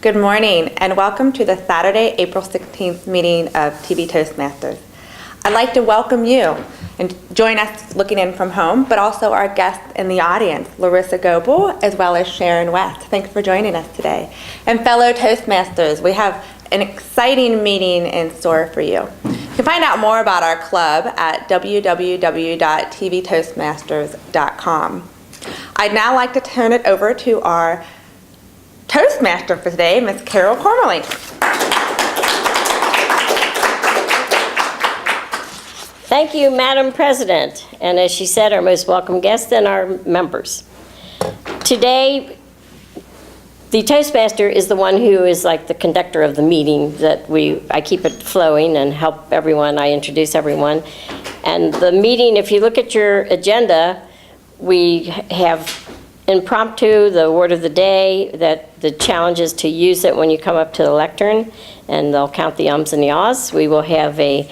Good morning and welcome to the Saturday, April 16th meeting of TV Toastmasters. I'd like to welcome you and join us looking in from home, but also our guests in the audience, Larissa Goebel as well as Sharon West. Thanks for joining us today. And fellow Toastmasters, we have an exciting meeting in store for you. You can find out more about our club at www.tvtoastmasters.com. I'd now like to turn it over to our Toastmaster for today, Ms. Carol Cormally. Thank you, Madam President, and as she said, our most welcome guests and our members. Today, the Toastmaster is the one who is like the conductor of the meeting that I keep it flowing and help everyone, I introduce everyone. And the meeting, if you look at your agenda, we have impromptu, the word of the day, that the challenge is to use it when you come up to the lectern, and they'll count the ums and the ahs. We will have the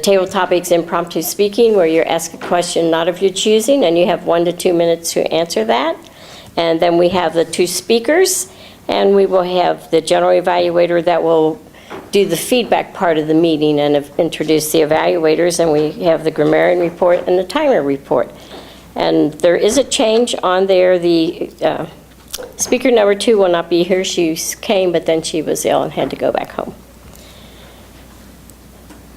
table topics impromptu speaking, where you're asked a question not of your choosing, and you have 1 to 2 minutes to answer that. And then we have the two speakers, and we will have the general evaluator that will do the feedback part of the meeting and introduce the evaluators, and we have the grammarian report and the timer report. And there is a change on there. The speaker number 2 will not be here. She came, but then she was ill and had to go back home.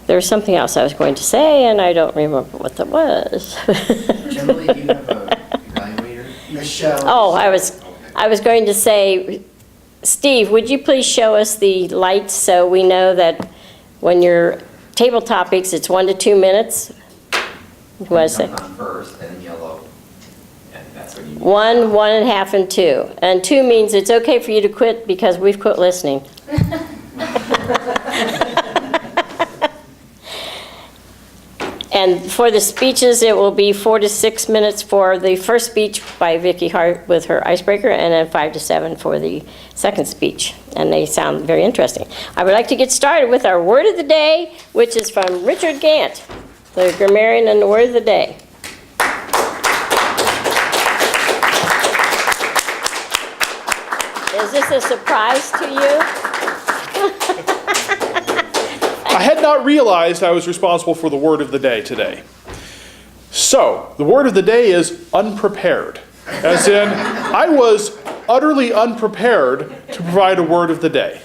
There's something else I was going to say, and I don't remember what that was. Generally, do you have an evaluator? Michelle. Oh, I was going to say, Steve, would you please show us the lights so we know that when your table topics, it's 1 to 2 minutes? You want to say? On first, then yellow, and that's when you. 1, 1.5, and 2. And 2 means it's okay for you to quit because we've quit listening. And for the speeches, it will be 4 to 6 minutes for the first speech by Vicki Hart with her icebreaker, and then 5 to 7 for the second speech. And they sound very interesting. I would like to get started with our word of the day, which is from Richard Gant, the grammarian and the word of the day. Is this a surprise to you? I had not realized I was responsible for the word of the day today. So, the word of the day is unprepared. As in, I was utterly unprepared to provide a word of the day.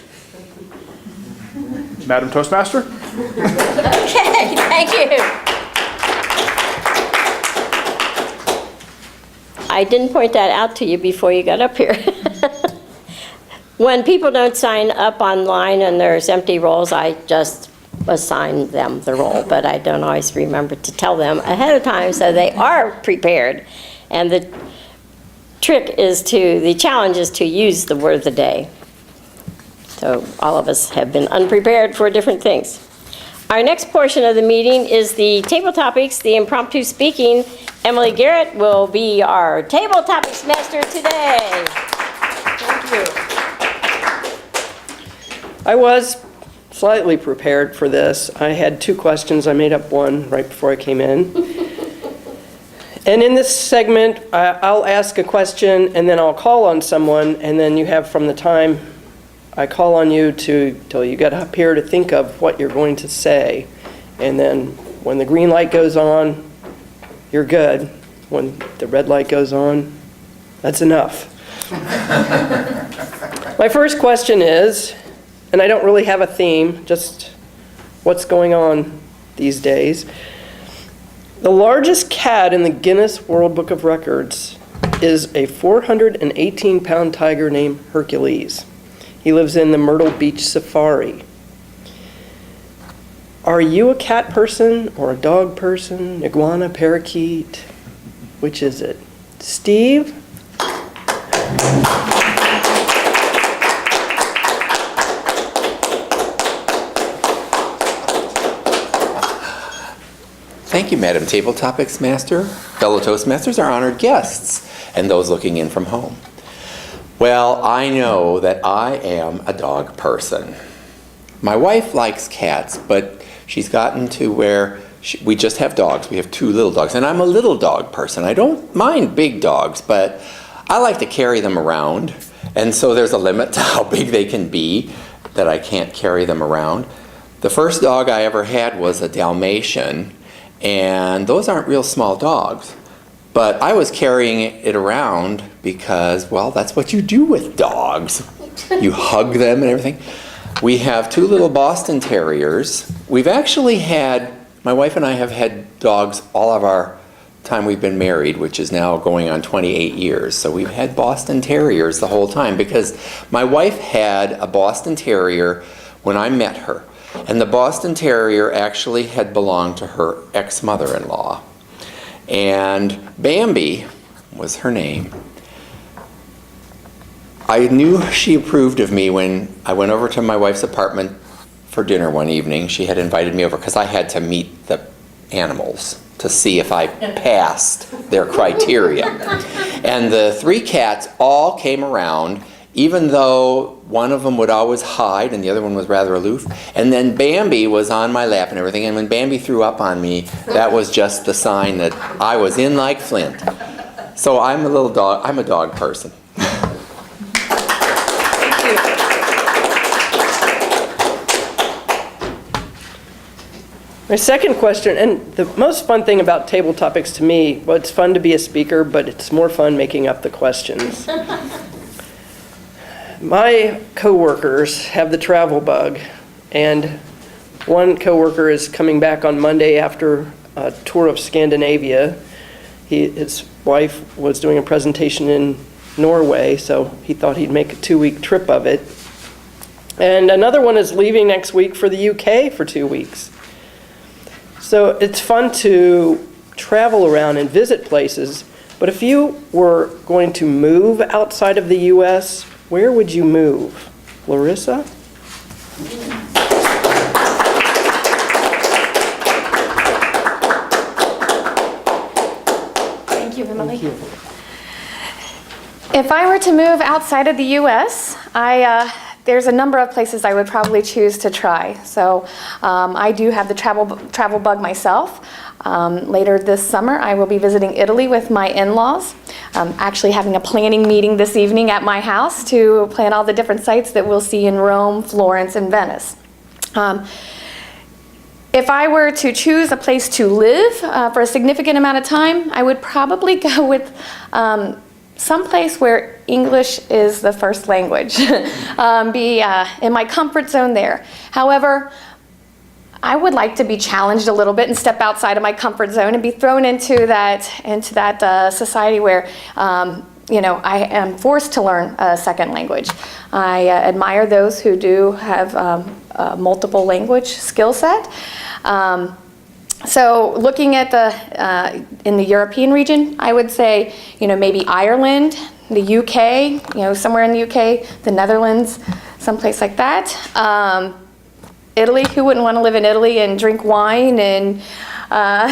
Madam Toastmaster? Okay, thank you. I didn't point that out to you before you got up here. When people don't sign up online and there's empty roles, I just assign them the role, but I don't always remember to tell them ahead of time so they are prepared. And the challenge is to use the word of the day. So all of us have been unprepared for different things. Our next portion of the meeting is the table topics, the impromptu speaking. Emily Garrett will be our table topics master today. Thank you. I was slightly prepared for this. I had 2 questions. I made up one right before I came in. And in this segment, I'll ask a question, and then I'll call on someone, and then you have from the time I call on you till you get up here to think of what you're going to say. And then when the green light goes on, you're good. When the red light goes on, that's enough. My first question is, and I don't really have a theme, just what's going on these days. The largest cat in the Guinness World Book of Records is a 418-pound tiger named Hercules. He lives in the Myrtle Beach Safari. Are you a cat person or a dog person, iguana, parakeet? Which is it? Steve? Thank you, Madam Table Topics Master, fellow Toastmasters, our honored guests, and those looking in from home. Well, I know that I am a dog person. My wife likes cats, but she's gotten to where we just have dogs. We have 2 little dogs, and I'm a little dog person. I don't mind big dogs, but I like to carry them around. And so there's a limit to how big they can be, that I can't carry them around. The first dog I ever had was a Dalmatian, and those aren't real small dogs. But I was carrying it around because, well, that's what you do with dogs. You hug them and everything. We have 2 little Boston Terriers. We've actually had, my wife and I have had dogs all of our time we've been married, which is now going on 28 years. So we've had Boston Terriers the whole time because my wife had a Boston Terrier when I met her. And the Boston Terrier actually had belonged to her ex-mother-in-law. And Bambi was her name. I knew she approved of me when I went over to my wife's apartment for dinner one evening. She had invited me over because I had to meet the animals to see if I passed their criteria. And the 3 cats all came around, even though one of them would always hide and the other one was rather aloof. And then Bambi was on my lap and everything. And when Bambi threw up on me, that was just the sign that I was in like Flint. So I'm a dog person. My second question, and the most fun thing about table topics to me, well, it's fun to be a speaker, but it's more fun making up the questions. My coworkers have the travel bug, and one coworker is coming back on Monday after a tour of Scandinavia. His wife was doing a presentation in Norway, so he thought he'd make a 2-week trip of it. And another one is leaving next week for the UK for 2 weeks. So it's fun to travel around and visit places, but if you were going to move outside of the U.S., where would you move? Larissa? Thank you, Emily. If I were to move outside of the U.S., there's a number of places I would probably choose to try. So I do have the travel bug myself. Later this summer, I will be visiting Italy with my in-laws. Actually having a planning meeting this evening at my house to plan all the different sites that we'll see in Rome, Florence, and Venice. If I were to choose a place to live for a significant amount of time, I would probably go with someplace where English is the first language. Be in my comfort zone there. However, I would like to be challenged a little bit and step outside of my comfort zone and be thrown into that society where I am forced to learn a second language. I admire those who do have a multiple language skill set. So looking at in the European region, I would say, maybe Ireland, the UK, somewhere in the UK, the Netherlands, someplace like that. Italy, who wouldn't want to live in Italy and drink wine and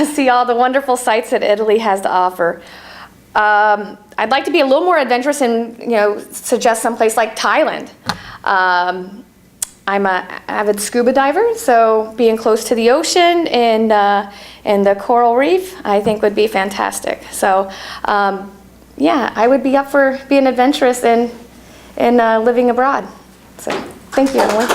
see all the wonderful sights that Italy has to offer. I'd like to be a little more adventurous and, suggest someplace like Thailand. I'm an avid scuba diver, so being close to the ocean and the coral reef, I think would be fantastic. So, I would be up for being adventurous and living abroad. So, thank you, Emily.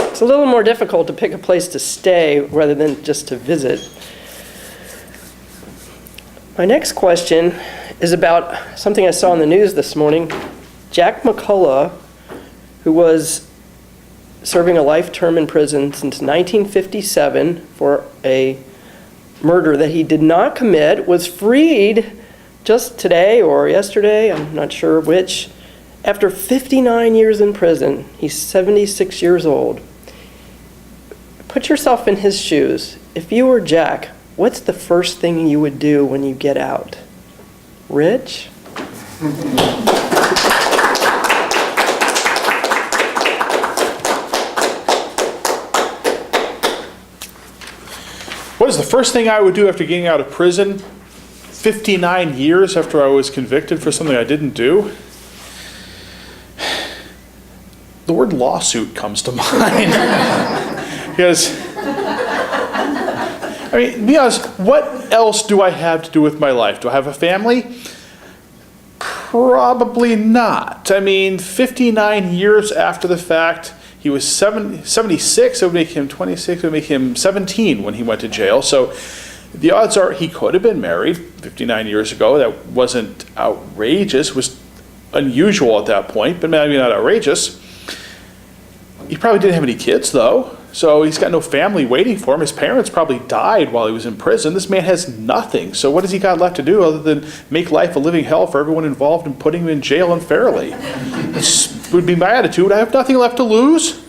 It's a little more difficult to pick a place to stay rather than just to visit. My next question is about something I saw in the news this morning. Jack McCullough, who was serving a life term in prison since 1957 for a murder that he did not commit, was freed just today or yesterday, I'm not sure which, after 59 years in prison. He's 76 years old. Put yourself in his shoes. If you were Jack, what's the first thing you would do when you get out? Rich? What is the first thing I would do after getting out of prison 59 years after I was convicted for something I didn't do? The word lawsuit comes to mind. Because, to be honest, what else do I have to do with my life? Do I have a family? Probably not. I mean, 59 years after the fact, he was 76, it would make him 26, it would make him 17 when he went to jail. So the odds are he could have been married 59 years ago. That wasn't outrageous, it was unusual at that point, but maybe not outrageous. He probably didn't have any kids, though, so he's got no family waiting for him. His parents probably died while he was in prison. This man has nothing, so what has he got left to do other than make life a living hell for everyone involved and putting him in jail unfairly? This would be my attitude. I have nothing left to lose.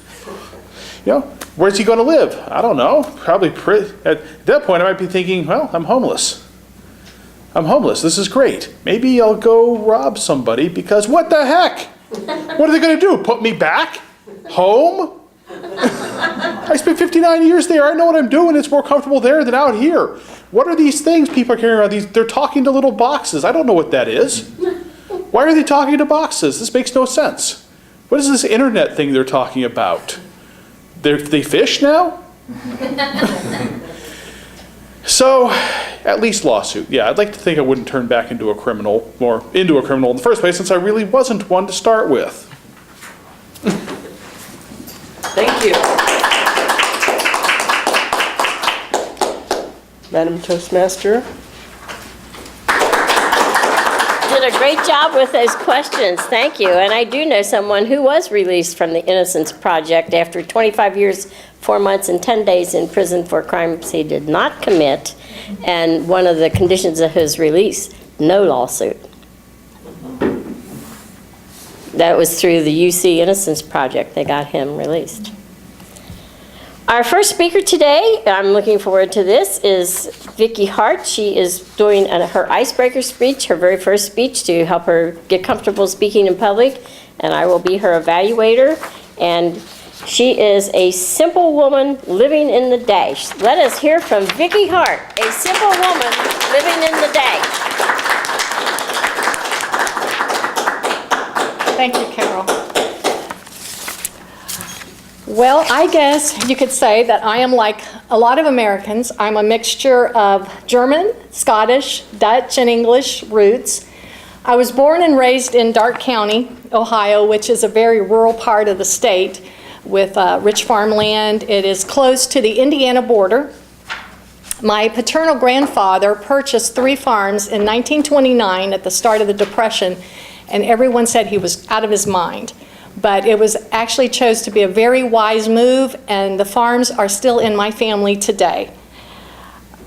You know, where's he going to live? I don't know. Probably at that point I might be thinking, well, I'm homeless. I'm homeless. This is great. Maybe I'll go rob somebody because what the heck? What are they going to do? Put me back home? I spent 59 years there. I know what I'm doing. It's more comfortable there than out here. What are these things people are carrying around? They're talking to little boxes. I don't know what that is. Why are they talking to boxes? This makes no sense. What is this internet thing they're talking about? They fish now? So, at least lawsuit. Yeah, I'd like to think I wouldn't turn back into a criminal, or into a criminal in the first place, since I really wasn't one to start with. Thank you. Madam Toastmaster? Did a great job with those questions. Thank you. And I do know someone who was released from the Innocence Project after 25 years, 4 months, and 10 days in prison for crimes he did not commit. And one of the conditions of his release, no lawsuit. That was through the UC Innocence Project. They got him released. Our first speaker today, I'm looking forward to this, is Vicki Hart. She is doing her icebreaker speech, her very first speech, to help her get comfortable speaking in public, and I will be her evaluator. And she is a simple woman living in the day. Let us hear from Vicki Hart, a simple woman living in the day. Thank you, Carol. Well, I guess you could say that I am like a lot of Americans. I'm a mixture of German, Scottish, Dutch, and English roots. I was born and raised in Darke County, Ohio, which is a very rural part of the state with rich farmland. It is close to the Indiana border. My paternal grandfather purchased 3 farms in 1929 at the start of the Depression, and everyone said he was out of his mind. But it was actually chose to be a very wise move, and the farms are still in my family today.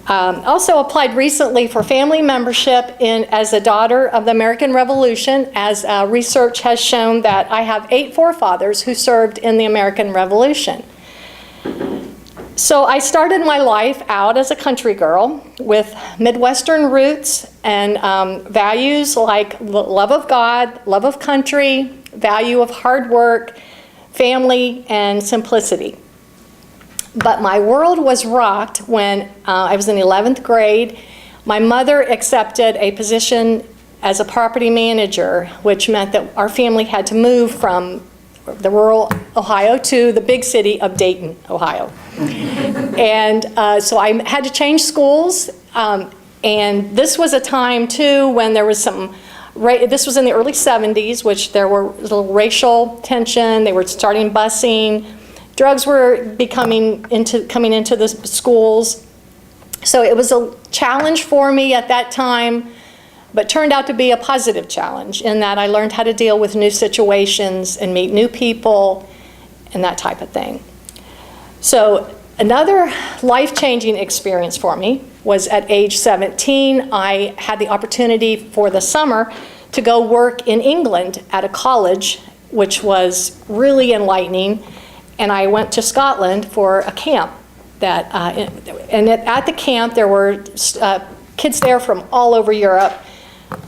Also applied recently for family membership as a daughter of the American Revolution, as research has shown that I have 8 forefathers who served in the American Revolution. So I started my life out as a country girl with Midwestern roots and values like love of God, love of country, value of hard work, family, and simplicity. But my world was rocked when I was in 11th grade. My mother accepted a position as a property manager, which meant that our family had to move from the rural Ohio to the big city of Dayton, Ohio. And so I had to change schools, and this was a time too when there was this was in the early 70s, which there were little racial tension. They were starting busing. Drugs were coming into the schools. So it was a challenge for me at that time, but turned out to be a positive challenge in that I learned how to deal with new situations and meet new people and that type of thing. So another life-changing experience for me was at age 17. I had the opportunity for the summer to go work in England at a college, which was really enlightening. And I went to Scotland for a camp. And at the camp, there were kids there from all over Europe.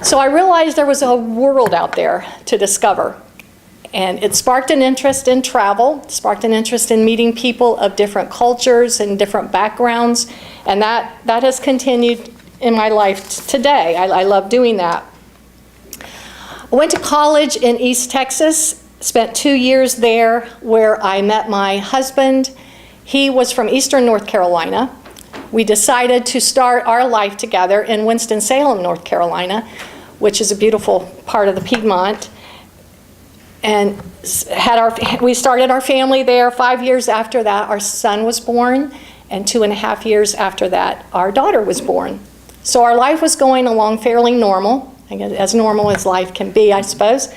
So I realized there was a world out there to discover. And it sparked an interest in travel, sparked an interest in meeting people of different cultures and different backgrounds. And that has continued in my life today. I love doing that. I went to college in East Texas, spent 2 years there where I met my husband. He was from Eastern North Carolina. We decided to start our life together in Winston-Salem, North Carolina, which is a beautiful part of the Piedmont. And we started our family there. 5 years after that, our son was born, and 2.5 years after that, our daughter was born. So our life was going along fairly normal, I guess, as normal as life can be, I suppose.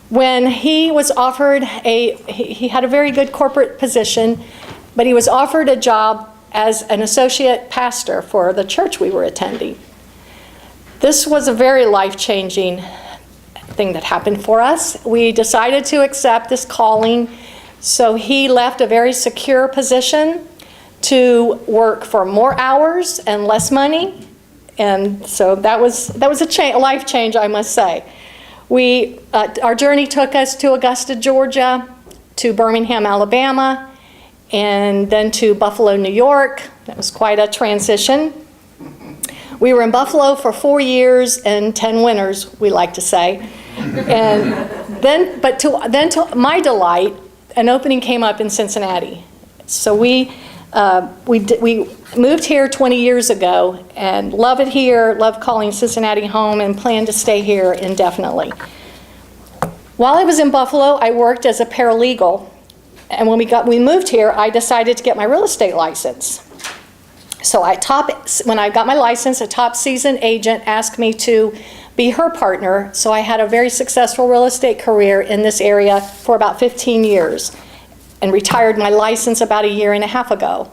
When he was offered he had a very good corporate position, but he was offered a job as an associate pastor for the church we were attending. This was a very life-changing thing that happened for us. We decided to accept this calling, so he left a very secure position to work for more hours and less money, and so that was a life change, I must say. Our journey took us to Augusta, Georgia, to Birmingham, Alabama, and then to Buffalo, New York. That was quite a transition. We were in Buffalo for 4 years and 10 winters, we like to say. And then to my delight, an opening came up in Cincinnati. So we moved here 20 years ago and love it here, love calling Cincinnati home, and plan to stay here indefinitely. While I was in Buffalo, I worked as a paralegal. And when we moved here, I decided to get my real estate license. So when I got my license, a top seasoned agent asked me to be her partner. So I had a very successful real estate career in this area for about 15 years and retired my license about 1.5 years ago.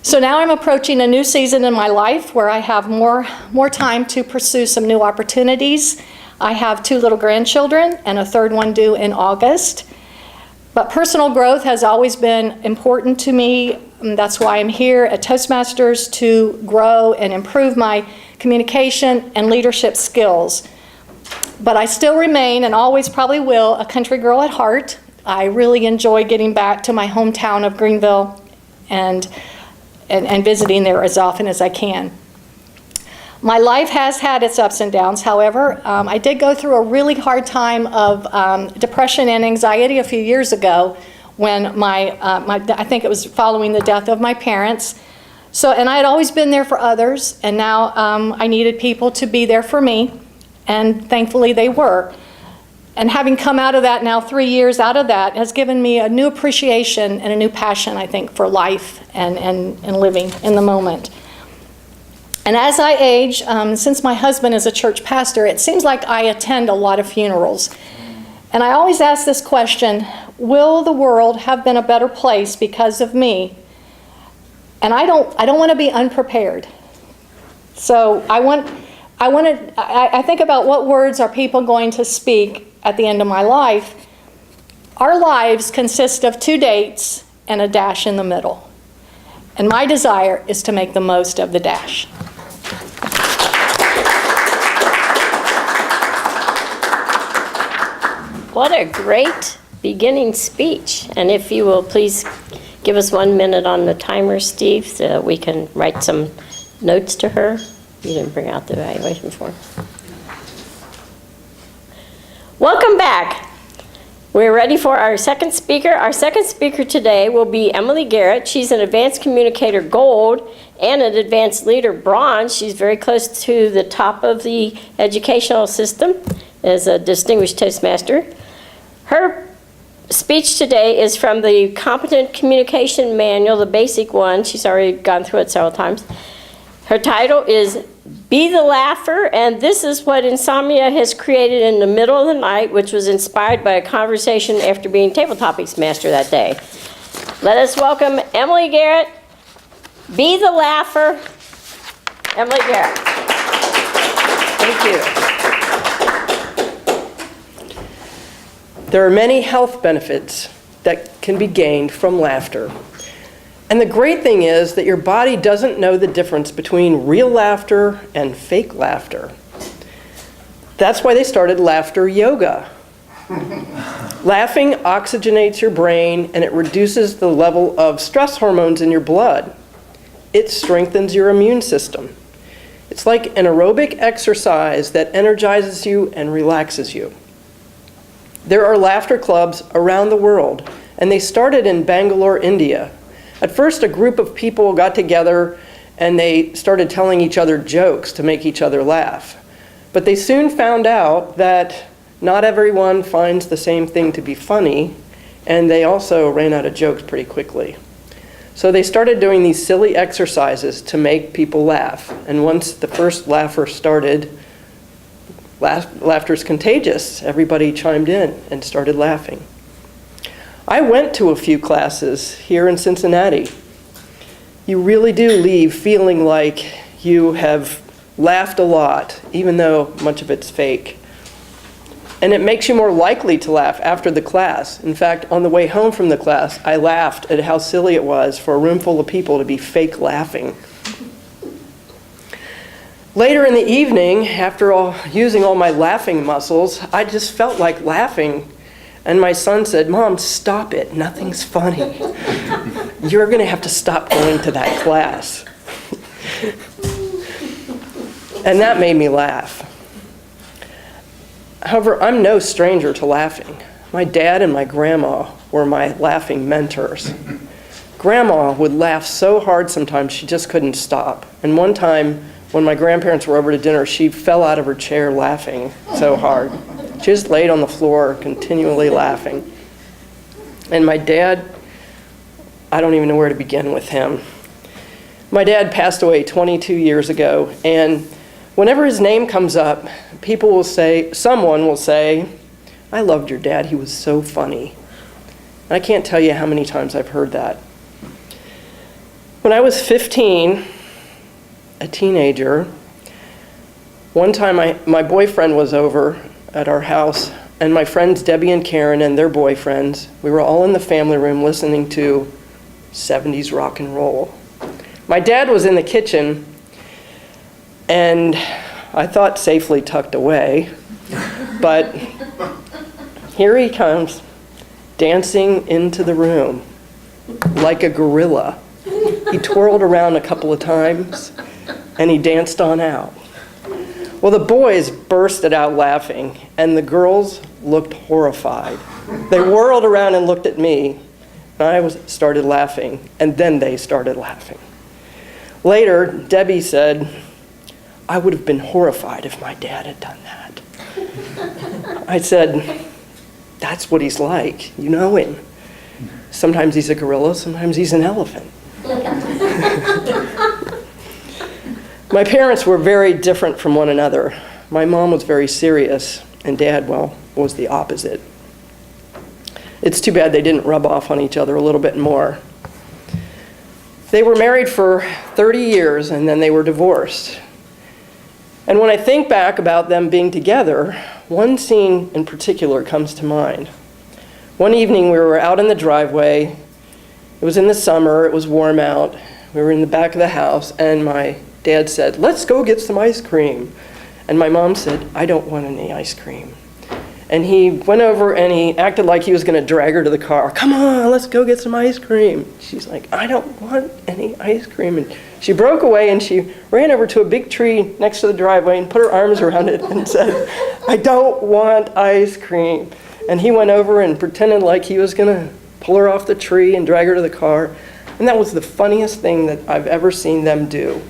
So now I'm approaching a new season in my life where I have more time to pursue some new opportunities. I have 2 little grandchildren and a third one due in August. But personal growth has always been important to me. And that's why I'm here at Toastmasters, to grow and improve my communication and leadership skills. But I still remain, and always probably will, a country girl at heart. I really enjoy getting back to my hometown of Greenville and visiting there as often as I can. My life has had its ups and downs, however. I did go through a really hard time of depression and anxiety a few years ago when I think it was following the death of my parents. And I had always been there for others, and now I needed people to be there for me, and thankfully they were. And having come out of that now, 3 years out of that, has given me a new appreciation and a new passion, I think, for life and living in the moment. And as I age, since my husband is a church pastor, it seems like I attend a lot of funerals. And I always ask this question: will the world have been a better place because of me? And I don't want to be unprepared. So I think about what words are people going to speak at the end of my life. Our lives consist of 2 dates and a dash in the middle. And my desire is to make the most of the dash. What a great beginning speech. And if you will please give us 1 minute on the timer, Steve, so that we can write some notes to her. You didn't bring out the evaluation form. Welcome back. We're ready for our second speaker. Our second speaker today will be Emily Garrett. She's an advanced communicator gold and an advanced leader bronze. She's very close to the top of the educational system as a distinguished Toastmaster. Her speech today is from the Competent Communication Manual, the basic one. She's already gone through it several times. Her title is Be the Laugher, and this is what insomnia has created in the middle of the night, which was inspired by a conversation after being Table Topics Master that day. Let us welcome Emily Garrett. Be the Laugher, Emily Garrett. Thank you. There are many health benefits that can be gained from laughter. And the great thing is that your body doesn't know the difference between real laughter and fake laughter. That's why they started laughter yoga. Laughing oxygenates your brain and it reduces the level of stress hormones in your blood. It strengthens your immune system. It's like an aerobic exercise that energizes you and relaxes you. There are laughter clubs around the world, and they started in Bangalore, India. At first, a group of people got together and they started telling each other jokes to make each other laugh. But they soon found out that not everyone finds the same thing to be funny, and they also ran out of jokes pretty quickly. So they started doing these silly exercises to make people laugh. And once the first laugher started, laughter's contagious. Everybody chimed in and started laughing. I went to a few classes here in Cincinnati. You really do leave feeling like you have laughed a lot, even though much of it's fake. And it makes you more likely to laugh after the class. In fact, on the way home from the class, I laughed at how silly it was for a room full of people to be fake laughing. Later in the evening, after using all my laughing muscles, I just felt like laughing. And my son said, "Mom, stop it. Nothing's funny. You're going to have to stop going to that class." And that made me laugh. However, I'm no stranger to laughing. My dad and my grandma were my laughing mentors. Grandma would laugh so hard sometimes she just couldn't stop. And one time, when my grandparents were over to dinner, she fell out of her chair laughing so hard. She just laid on the floor, continually laughing. And my dad, I don't even know where to begin with him. My dad passed away 22 years ago, and whenever his name comes up, people will say, someone will say, "I loved your dad, he was so funny." And I can't tell you how many times I've heard that. When I was 15, a teenager, one time my boyfriend was over at our house, and my friends Debbie and Karen and their boyfriends, we were all in the family room listening to 70s rock and roll. My dad was in the kitchen, and I thought safely tucked away, but here he comes, dancing into the room like a gorilla. He twirled around a couple of times, and he danced on out. Well, the boys bursted out laughing, and the girls looked horrified. They whirled around and looked at me, and I started laughing, and then they started laughing. Later, Debbie said, "I would have been horrified if my dad had done that." I said, "That's what he's like. You know him. Sometimes he's a gorilla, sometimes he's an elephant." My parents were very different from one another. My mom was very serious, and Dad, well, was the opposite. It's too bad they didn't rub off on each other a little bit more. They were married for 30 years, and then they were divorced. And when I think back about them being together, one scene in particular comes to mind. One evening we were out in the driveway. It was in the summer, it was warm out. We were in the back of the house, and my dad said, "Let's go get some ice cream." And my mom said, "I don't want any ice cream." And he went over and he acted like he was going to drag her to the car. "Come on, let's go get some ice cream." She's like, "I don't want any ice cream." And she broke away and she ran over to a big tree next to the driveway and put her arms around it and said, "I don't want ice cream." And he went over and pretended like he was going to pull her off the tree and drag her to the car. And that was the funniest thing that I've ever seen them do.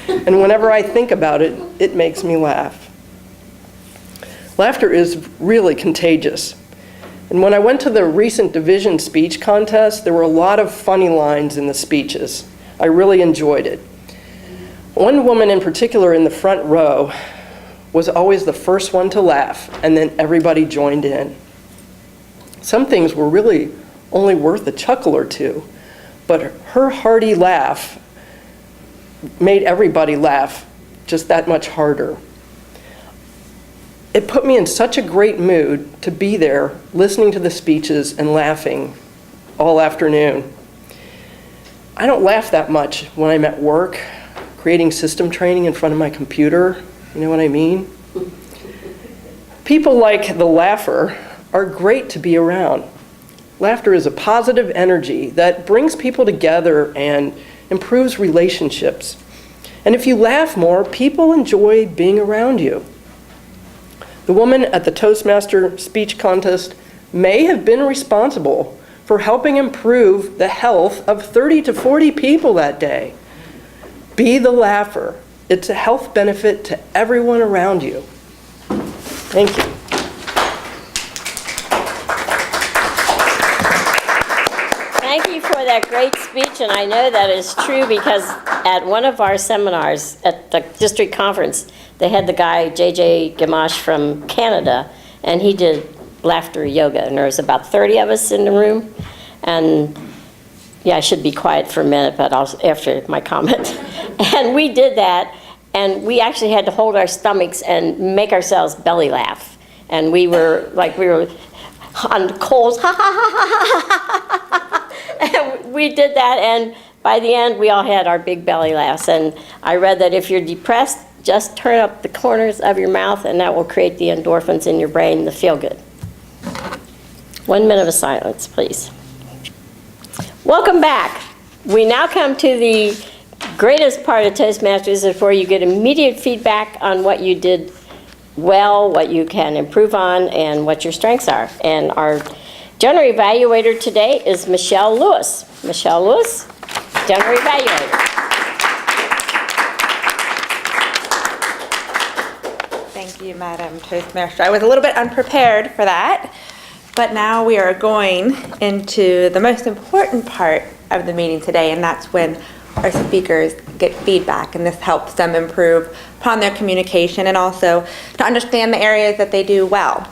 And whenever I think about it, it makes me laugh. Laughter is really contagious. And when I went to the recent division speech contest, there were a lot of funny lines in the speeches. I really enjoyed it. One woman in particular in the front row was always the first one to laugh, and then everybody joined in. Some things were really only worth a chuckle or two, but her hearty laugh made everybody laugh just that much harder. It put me in such a great mood to be there listening to the speeches and laughing all afternoon. I don't laugh that much when I'm at work, creating system training in front of my computer. You know what I mean? People like the laugher are great to be around. Laughter is a positive energy that brings people together and improves relationships. And if you laugh more, people enjoy being around you. The woman at the Toastmaster speech contest may have been responsible for helping improve the health of 30 to 40 people that day. Be the laugher. It's a health benefit to everyone around you. Thank you. Thank you for that great speech, and I know that is true because at one of our seminars at the district conference, they had the guy, J.J. Gamache from Canada, and he did laughter yoga, and there was about 30 of us in the room, and yeah, I should be quiet for a minute, but after my comment. And we did that, and we actually had to hold our stomachs and make ourselves belly laugh. And we were on coals, ha ha ha ha ha ha. And we did that, and by the end, we all had our big belly laughs. And I read that if you're depressed, just turn up the corners of your mouth, and that will create the endorphins in your brain to feel good. 1 minute of silence, please. Welcome back. We now come to the greatest part of Toastmasters, is where you get immediate feedback on what you did well, what you can improve on, and what your strengths are. And our general evaluator today is Michelle Lewis. Michelle Lewis, general evaluator. Thank you, Madam Toastmaster. I was a little bit unprepared for that, but now we are going into the most important part of the meeting today, and that's when our speakers get feedback, and this helps them improve upon their communication and also to understand the areas that they do well.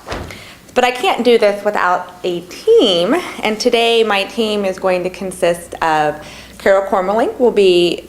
But I can't do this without a team, and today my team is going to consist of Carol Cormeling will be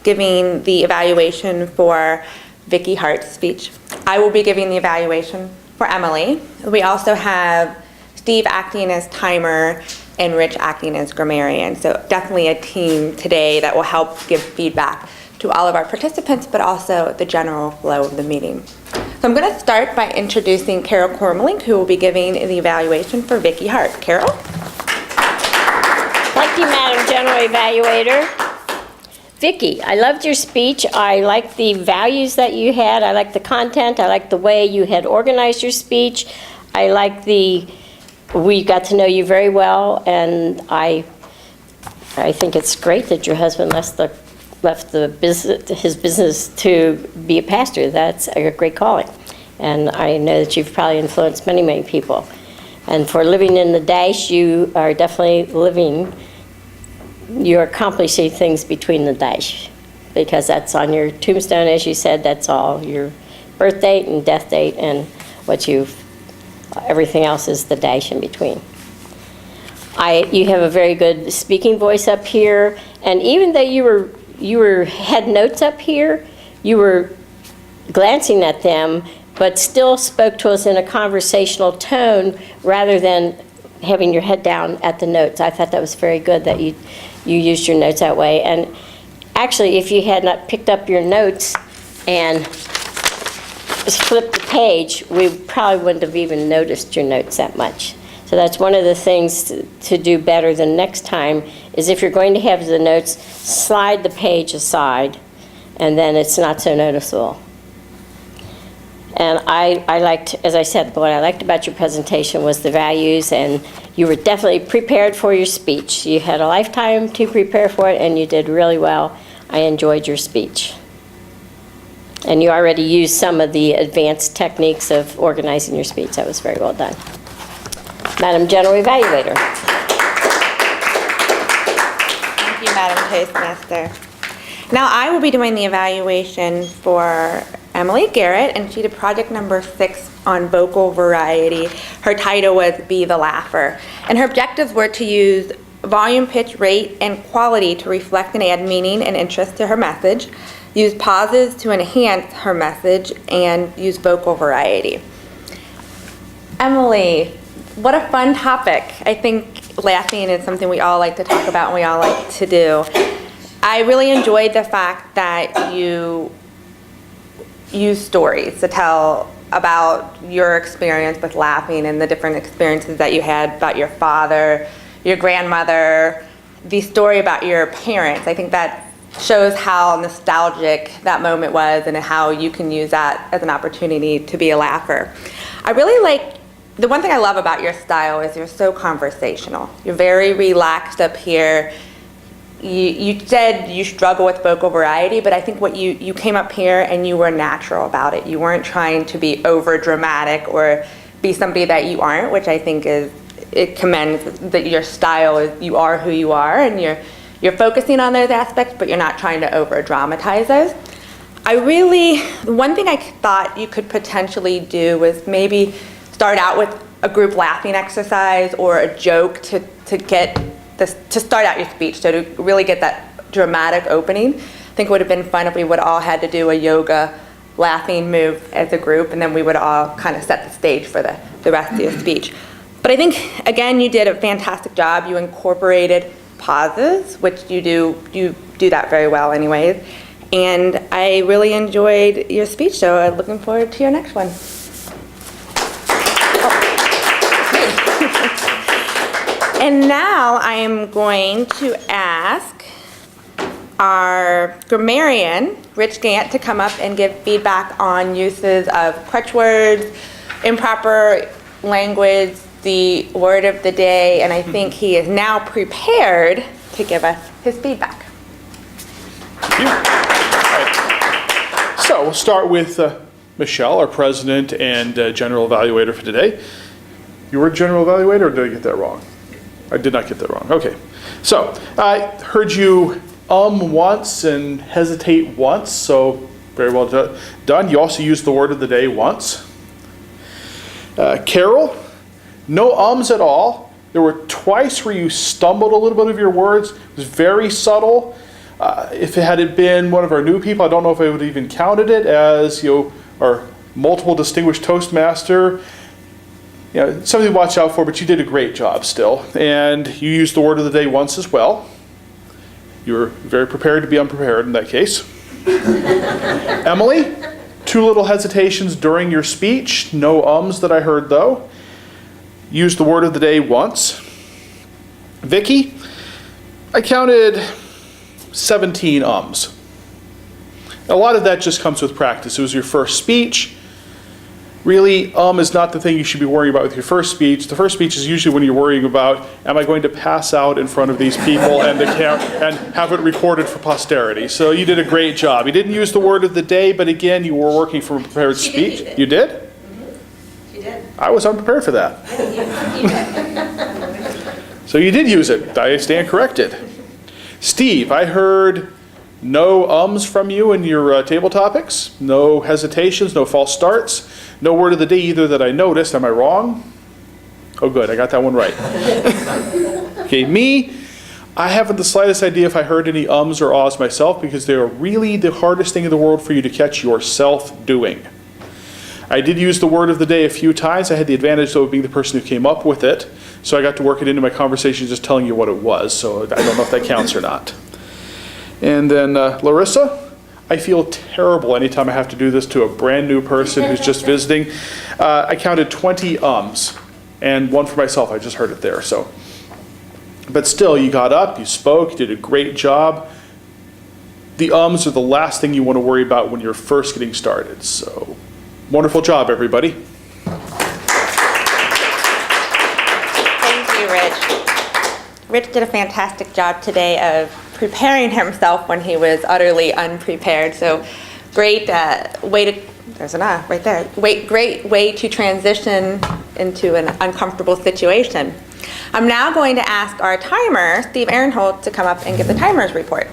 giving the evaluation for Vicki Hart's speech. I will be giving the evaluation for Emily. We also have Steve acting as timer and Rich acting as grammarian. So definitely a team today that will help give feedback to all of our participants, but also the general flow of the meeting. So I'm going to start by introducing Carol Cormeling, who will be giving the evaluation for Vicki Hart. Carol? Thank you, Madam General Evaluator. Vicki, I loved your speech. I liked the values that you had. I liked the content. I liked the way you had organized your speech. I liked we got to know you very well, and I think it's great that your husband left his business to be a pastor. That's a great calling, and I know that you've probably influenced many, many people. And for living in the dash, you are definitely you're accomplishing things between the dash, because that's on your tombstone, as you said. That's all your birth date and death date, and everything else is the dash in between. You have a very good speaking voice up here, and even though you had notes up here, you were glancing at them, but still spoke to us in a conversational tone rather than having your head down at the notes. I thought that was very good that you used your notes that way. And actually, if you had not picked up your notes and flipped the page, we probably wouldn't have even noticed your notes that much. So that's one of the things to do better the next time, is if you're going to have the notes, slide the page aside, and then it's not so noticeable. And I liked, as I said, what I liked about your presentation was the values, and you were definitely prepared for your speech. You had a lifetime to prepare for it, and you did really well. I enjoyed your speech. And you already used some of the advanced techniques of organizing your speech. That was very well done. Madam General Evaluator. Thank you, Madam Toastmaster. Now I will be doing the evaluation for Emily Garrett, and she did project number 6 on vocal variety. Her title was Be the Laugher. And her objectives were to use volume, pitch, rate, and quality to reflect and add meaning and interest to her message, use pauses to enhance her message, and use vocal variety. Emily, what a fun topic. I think laughing is something we all like to talk about and we all like to do. I really enjoyed the fact that you use stories to tell about your experience with laughing and the different experiences that you had about your father, your grandmother, the story about your parents. I think that shows how nostalgic that moment was and how you can use that as an opportunity to be a laugher. The one thing I love about your style is you're so conversational. You're very relaxed up here. you said you struggle with vocal variety, but I think what you came up here and you were natural about it. You weren't trying to be over dramatic or be somebody that you aren't, which I think it commends that your style is, you are who you are, and you're focusing on those aspects, but you're not trying to over dramatize those. One thing I thought you could potentially do was maybe start out with a group laughing exercise or a joke to start out your speech, so to really get that dramatic opening. I think it would have been fun if we would all had to do a yoga laughing move as a group, and then we would all kind of set the stage for the rest of your speech. But I think, again, you did a fantastic job. You incorporated pauses, which you do that very well anyways. And I really enjoyed your speech, so I'm looking forward to your next one. And now I am going to ask our grammarian, Rich Gant, to come up and give feedback on uses of crutch words, improper language, the word of the day, and I think he is now prepared to give us his feedback. Thank you. All right. So we'll start with Michelle, our president and general evaluator for today. You were general evaluator, or did I get that wrong? I did not get that wrong. Okay. So I heard you once and hesitate once, so very well done. You also used the word of the day once. Carol, no ums at all. There were twice where you stumbled a little bit of your words. It was very subtle. If it had been one of our new people, I don't know if I would have even counted it as, our multiple distinguished Toastmaster. Something to watch out for, but you did a great job still. And you used the word of the day once as well. You were very prepared to be unprepared in that case. Emily, 2 little hesitations during your speech. No ums that I heard though. Used the word of the day once. Vicky, I counted 17 ums. A lot of that just comes with practice. It was your first speech. Really, is not the thing you should be worrying about with your first speech. The first speech is usually when you're worrying about, am I going to pass out in front of these people and have it recorded for posterity? So you did a great job. You didn't use the word of the day, but again, you were working from a prepared speech. You did? Mm-hmm. You did. I was unprepared for that. So you did use it. I stand corrected. Steve, I heard no ums from you in your table topics. No hesitations, no false starts. No word of the day either that I noticed. Am I wrong? Oh, good. I got that one right. Okay, me, I haven't the slightest idea if I heard any ums or ahs myself, because they are really the hardest thing in the world for you to catch yourself doing. I did use the word of the day a few times. I had the advantage, though, of being the person who came up with it. So I got to work it into my conversation just telling you what it was. So I don't know if that counts or not. And then Larissa, I feel terrible anytime I have to do this to a brand new person who's just visiting. I counted 20 ums and one for myself. I just heard it there. So, but still, you got up, you spoke, you did a great job. The ums are the last thing you want to worry about when you're first getting started. So, wonderful job, everybody. Thank you, Rich. Rich did a fantastic job today of preparing himself when he was utterly unprepared. So great way to, there's an ah right there. Great way to transition into an uncomfortable situation. I'm now going to ask our timer, Steve Ehrenhold, to come up and give the timer's report.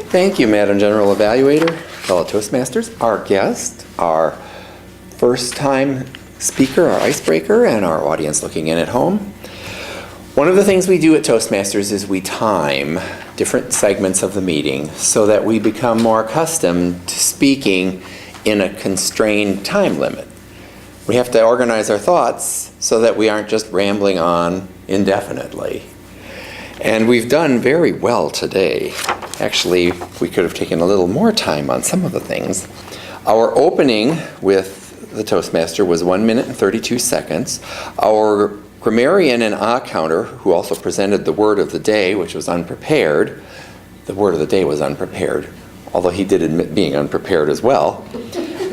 Thank you, Madam General Evaluator, fellow Toastmasters, our guest, our first-time speaker, our icebreaker, and our audience looking in at home. One of the things we do at Toastmasters is we time different segments of the meeting so that we become more accustomed to speaking in a constrained time limit. We have to organize our thoughts so that we aren't just rambling on indefinitely. And we've done very well today. Actually, we could have taken a little more time on some of the things. Our opening with the Toastmaster was 1 minute and 32 seconds. Our grammarian and counter, who also presented the word of the day, which was unprepared, the word of the day was unprepared, although he did admit being unprepared as well,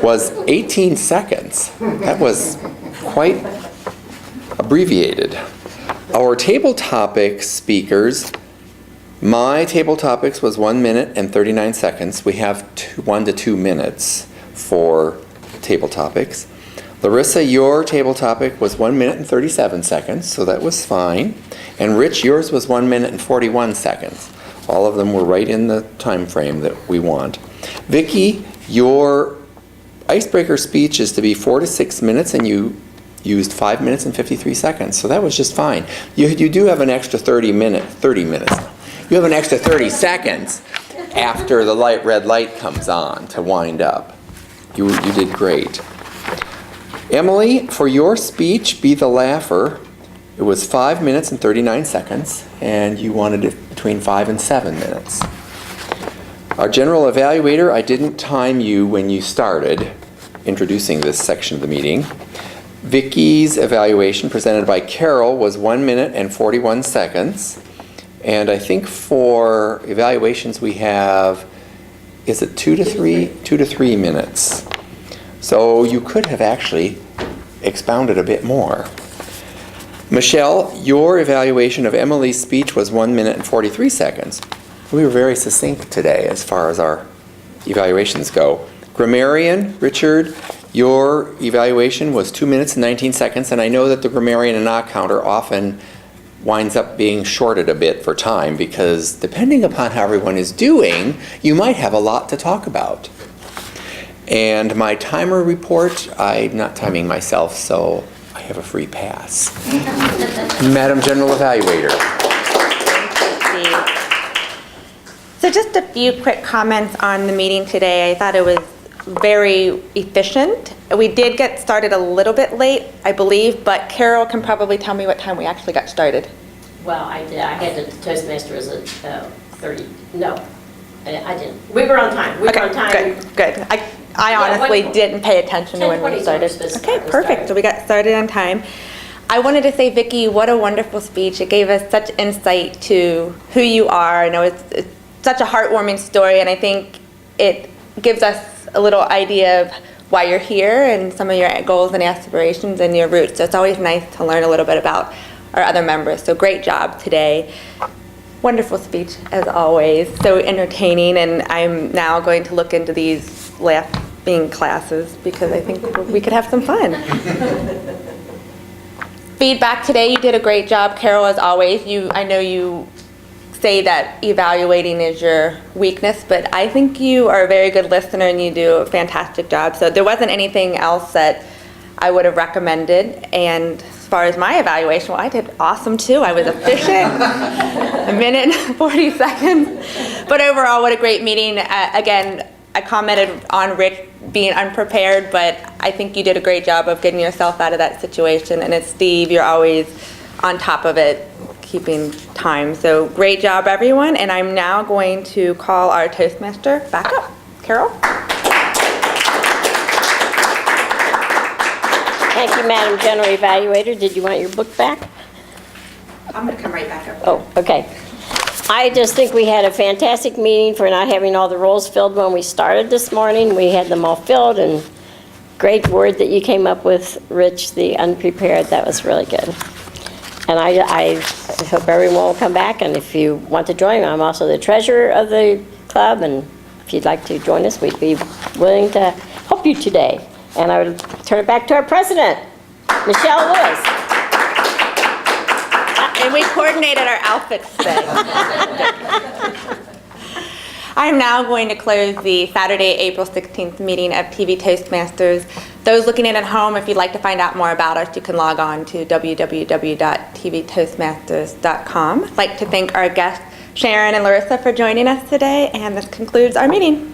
was 18 seconds. That was quite abbreviated. Our table topics speakers, my table topics was 1 minute and 39 seconds. We have 1 to 2 minutes for table topics. Larissa, your table topic was 1 minute and 37 seconds, so that was fine. And Rich, yours was 1 minute and 41 seconds. All of them were right in the time frame that we want. Vicki, your icebreaker speech is to be 4 to 6 minutes, and you used 5 minutes and 53 seconds, so that was just fine. You do have an extra 30 minutes. You have an extra 30 seconds after the red light comes on to wind up. You did great. Emily, for your speech, Be the Laugher, it was 5 minutes and 39 seconds, and you wanted it between 5 and 7 minutes. Our general evaluator, I didn't time you when you started introducing this section of the meeting. Vicki's evaluation presented by Carol was 1 minute and 41 seconds. And I think for evaluations we have, is it 2 to 3? 2 to 3 minutes. So you could have actually expounded a bit more. Michelle, your evaluation of Emily's speech was 1 minute and 43 seconds. We were very succinct today as far as our evaluations go. Grammarian, Richard, your evaluation was 2 minutes and 19 seconds, and I know that the grammarian and knock counter often winds up being shorted a bit for time because depending upon how everyone is doing, you might have a lot to talk about. And my timer report, I'm not timing myself, so I have a free pass. Madam General Evaluator. Thank you, Steve. So just a few quick comments on the meeting today. I thought it was very efficient. We did get started a little bit late, I believe, but Carol can probably tell me what time we actually got started. Well, I did. I had the Toastmasters at 30. No, I didn't. We were on time. We were on time. Good. I honestly didn't pay attention to when we started. Okay, perfect. So we got started on time. I wanted to say, Vicki, what a wonderful speech. It gave us such insight to who you are. I know it's such a heartwarming story, and I think it gives us a little idea of why you're here and some of your goals and aspirations and your roots. So it's always nice to learn a little bit about our other members. So great job today. Wonderful speech, as always. So entertaining, and I'm now going to look into these laughing classes because I think we could have some fun. Feedback today, you did a great job, Carol, as always. I know you say that evaluating is your weakness, but I think you are a very good listener and you do a fantastic job. So there wasn't anything else that I would have recommended. And as far as my evaluation, well, I did awesome too. I was efficient, 1 minute and 40 seconds. But overall, what a great meeting. Again, I commented on Rich being unprepared, but I think you did a great job of getting yourself out of that situation. And it's Steve, you're always on top of it, keeping time. So great job, everyone. And I'm now going to call our Toastmaster back up. Carol? Thank you, Madam General Evaluator. Did you want your book back? I'm going to come right back up. Oh, okay. I just think we had a fantastic meeting for not having all the roles filled when we started this morning. We had them all filled, and great word that you came up with, Rich, the unprepared. That was really good. And I hope everyone will come back, and if you want to join, I'm also the treasurer of the club, and if you'd like to join us, we'd be willing to help you today. And I would turn it back to our president, Michelle Lewis. And we coordinated our outfits today. I'm now going to close the Saturday, April 16th meeting of TV Toastmasters. Those looking in at home, if you'd like to find out more about us, you can log on to www.tvtoastmasters.com. I'd like to thank our guests, Sharon and Larissa, for joining us today, and this concludes our meeting.